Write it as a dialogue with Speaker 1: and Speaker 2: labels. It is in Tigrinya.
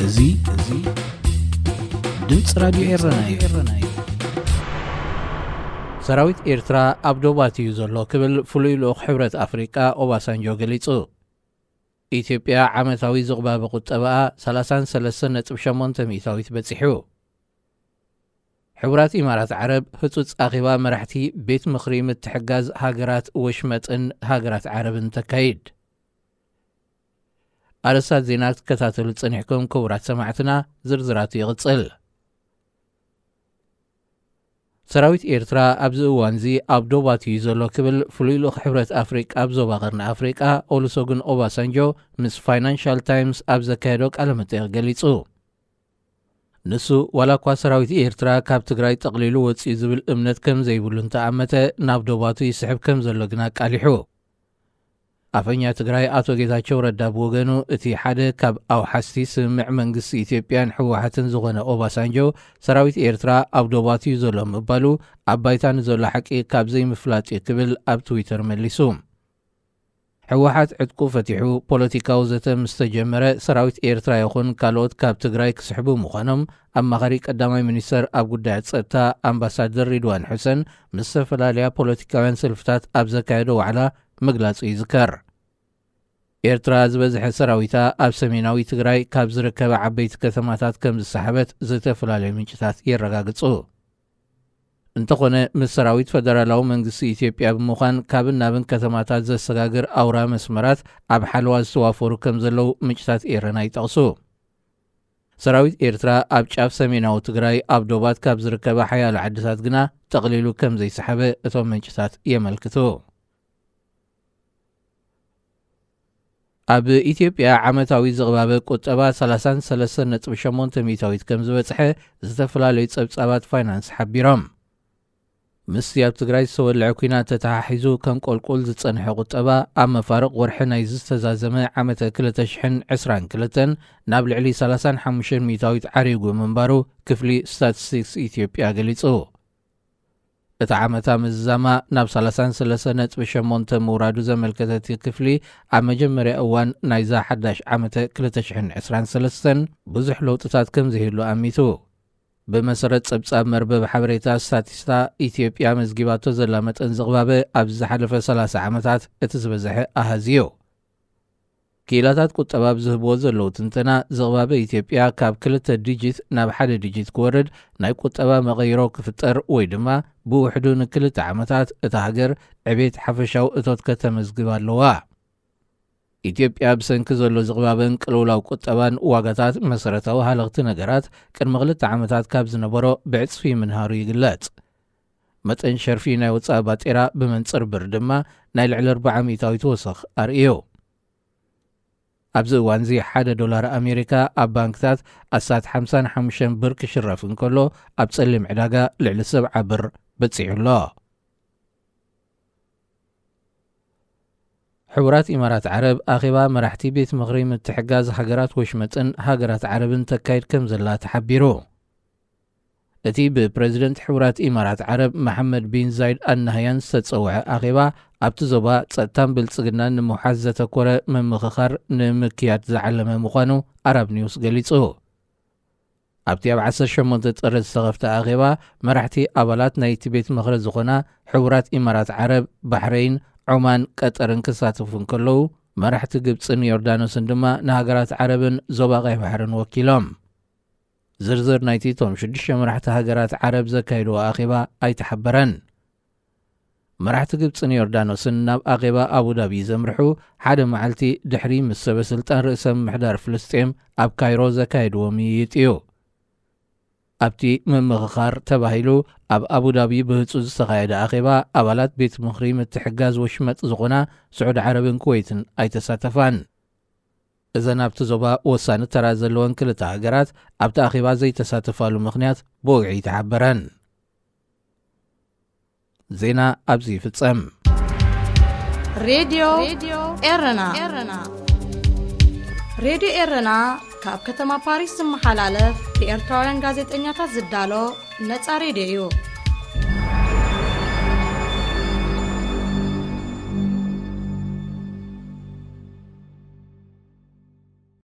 Speaker 1: እዙይ ድምፅ ራዲዮ ኤረናይ ሰራዊት ኤርትራ ኣብ ዶባት እዩ ዘሎ ክብል ፍሉይ ልኡኽ ሕብረት ኣፍሪቃ ኦባሳንጆ ገሊጹ። ኢትዮጵያ ዓመታዊ ዝቕባበ ቁጠባኣ 33.8 ሚእታዊት በፂሑ። ሕቡራት ኢማራት ዓረብ ህጹጽ ኣኺባ መራሕቲ ቤት ምኽሪ ምትሕጋዝ ሃገራት ወሽመጥን ሃገራት ዓረብን ተካይድ። ኣረሳት ዜና ክትከታተሉ ጸኒሕኩም ክቡራት ሰማዕትና ዝርዝራቱ ይቕጽል። ሰራዊት ኤርትራ ኣብዚ እዋን እዚ ኣብ ዶባት እዩ ዘሎ ክብል ፍሉይ ልኡኽ ሕብረት ኣፍሪቃ ኣብ ዞባ ቐርኒ ኣፍሪቃ ኦሉሶጉን ኦባሳንጆ ምስ ፋይናንሻል ታይምስ ኣብ ዘካየዶ ቃለ መጠይቕ ገሊጹ። ንሱ ዋላ እኳ ሰራዊት ኤርትራ ካብ ትግራይ ጠቕሊሉ ወፂኡ ዝብል እምነት ከም ዘይብሉ እንተኣመተ ናብ ዶባቱ ይስሕብ ከም ዘሎ ግና ቃሊሑ። ኣፈኛ ትግራይ ኣቶ ጌታቸው ረዳ ብወገኑ እቲ ሓደ ካብ ኣውሓስቲ ስምምዕ መንግስቲ ኢትዮጵያን ሕወሓትን ዝኾነ ኦባሳንጆ ሰራዊት ኤርትራ ኣብ ዶባት እዩ ዘሎ ምባሉ ኣብ ባይታ ንዘሎ ሓቂ ካብ ዘይምፍላጥ ክብል ኣብ ትዊተር መሊሱ። ሕወሓት ዕጥቁ ፈቲሑ ፖለቲካዊ ዘተ ምስ ተጀመረ ሰራዊት ኤርትራ ይኹን ካልኦት ካብ ትግራይ ክስሕቡ ምዃኖም ኣማኻሪ ቀዳማይ ሚኒስተር ኣብ ጉዳያት ጸጥታ ኣምባሳደር ሪድዋን ሑሰን ምስ ዝተፈላለያ ፖለቲካውያን ሰልፍታት ኣብ ዘካየዶ ዋዕላ ምግላጹ ይዝከር። ኤርትራ ዝበዝሐ ሰራዊታ ኣብ ሰሜናዊ ትግራይ ካብ ዝርከበ ዓበይቲ ከተማታት ከም ዝሰሓበት ዝተፈላለዩ ምንጭታት የረጋግጹ። እንተኾነ ምስ ሰራዊት ፈደራላዊ መንግስቲ ኢትዮጵያ ብምዃን ካብን ናብን ከተማታት ዘሰጋግር ኣውራ መስመራት ኣብ ሓለዋ ዝተዋፈሩ ከም ዘለው ምንጭታት ኤረና ይጠቕሱ። ሰራዊት ኤርትራ ኣብ ጫፍ ሰሜናዊ ትግራይ ኣብ ዶባት ካብ ዝርከበ ሓያሎ ዓድታት ግና ጠቕሊሉ ከም ዘይሰሓበ እቶም ምንጭታት የመልክቱ። ኣብ ኢትዮጵያ ዓመታዊ ዝቕባበ ቁጠባ 33.8 ሚእታዊት ከም ዝበጽሐ ዝተፈላለዩ ጸብጻባት ፋይናንስ ሓቢሮም። ምስቲ ኣብ ትግራይ ዝተወልዐ ኩናት ተተሓሒዙ ከም ቆልቁል ዝጸንሐ ቁጠባ ኣብ መፋርቕ ወርሒ ናይ ዝተዛዘመ ዓመተ 2022 ናብ ልዕሊ 35 ሚእታዊት ዓሪጉ ምንባሩ ክፍሊ ስታቲስቲክስ ኢትዮጵያ ገሊጹ። እቲ ዓመታ ምዝዛማ ናብ 33.8 ምውራዱ ዘመልከተት ክፍሊ ኣብ መጀመርያ እዋን ናይዛ ሓዳሽ ዓመተ 2023 ብዙሕ ለውጥታት ከም ዘይህሉ ኣሚቱ። ብመሰረት ጸብጻብ መርበብ ሓበሬታ ስታቲስታ ኢትዮጵያ መዝጊባቶ ዘላ መጠን ዝቕባበ ኣብ ዝሓለፈ 30 ዓመታት እቲ ዝበዝሐ ኣሃዝ እዩ። ክኢላታት ቁጠባ ብዝህብዎ ዘለዉ ትንተና ዝቕባበ ኢትዮጵያ ካብ 2 ዲጂት ናብ 1 ዲጂት ክወርድ ናይ ቁጠባ መቐይሮ ክፍጠር ወይ ድማ ብውሕዱ ን2 ዓመታት እታ ሃገር ዕቤት ሓፈሻዊ እቶት ከተመዝግብ ኣለዋ። ኢትዮጵያ ብሰንኪ ዘሎ ዝቕባበን ቅልውላው ቁጠባን ዋጋታት መሰረታዊ ሃለኽቲ ነገራት ቅድሚ 2 ዓመታት ካብ ዝነበሮ ብዕጽፊ ምንሃሩ ይግለጽ። መጠን ሸርፊ ናይ ወፃኢ ባጤራ ብመንጽር ብር ድማ ናይ ልዕሊ 40 ሚእታዊት ወሰኽ ኣርእዩ። ኣብዚ እዋን እዚ $1 ኣሜሪካ ኣብ ባንክታት ኣሳት 55 ብር ክሽረፍ እንከሎ ኣብ ጸሊም ዕዳጋ ልዕሊ 70 ብር በፂዑሎ። ሕቡራት ኢማራት ዓረብ ኣኺባ መራሕቲ ቤት ምኽሪ ምትሕጋዝ ሃገራት ወሽመጥን ሃገራት ዓረብን ተካይድ ከም ዘላ ተሓቢሩ። እቲ ብፕሬዚደንት ሕቡራት ኢማራት ዓረብ መሐመድ ቢን ዛይድ ኣናህያን ዝተጸውዐ ኣኺባ ኣብቲ ዞባ ጸጥታን ብልጽግናን ንምውሓዝ ዘተኰረ ምምኽኻር ንምክያድ ዝዓለመ ምዃኑ ኣረብ ኒውስ ገሊጹ። ኣብቲ ኣብ 18 ጥሪ ዝተኸፍተ ኣኺባ መራሕቲ ኣባላት ናይቲ ቤት ምኽሪ ዝኾና ሕቡራት ኢማራት ዓረብ፣ ባሕረይን፣ ዑማን፣ ቀጠርን ክሳተፉ እንከለዉ መራሕቲ ግብፅን ዮርዳኖስን ድማ ንሃገራት ዓረብን ዞባ ቀይ ባሕርን ወኪሎም። ዝርዝር ናይቲ እቶም 6 መራሕቲ ሃገራት ዓረብ ዘካይድዎ ኣኺባ ኣይተሓበረን። መራሕቲ ግብፅን ዮርዳኖስን ናብ ኣኺባ ኣቡዳቢ ዘምርሑ ሓደ መዓልቲ ድሕሪ ምስ ሰበስልጣን ርእሰ ምምሕዳር ፍልስጤም ኣብ ካይሮ ዘካይድዎ ምይይጥ እዩ። ኣብቲ ምምኽኻር ተባሂሉ ኣብ ኣቡዳቢ ብህፁ ዝተኻየደ ኣኺባ ኣባላት ቤት ምኽሪ ምትሕጋዝ ወሽመጥ ዝኾና ስዑድ ዓረብን ኩዌይትን ኣይተሳተፋን። እዘን ኣብቲ ዞባ ወሳኒ ተራ ዘለወን 2 ሃገራት ኣብቲ ኣኺባ ዘይተሳተፋሉ ምኽንያት ብውግዒ ተሓበረን። ዜና ኣብዚ ይፍጸም።
Speaker 2: ሬድዮ ኤረና ሬድዮ ኤረና ካብ ከተማ ፓሪስ ዝመሓላለፍ ብኤርትራውያን ጋዜጠኛታት ዝዳሎ ነፃ ሬድዮ እዩ።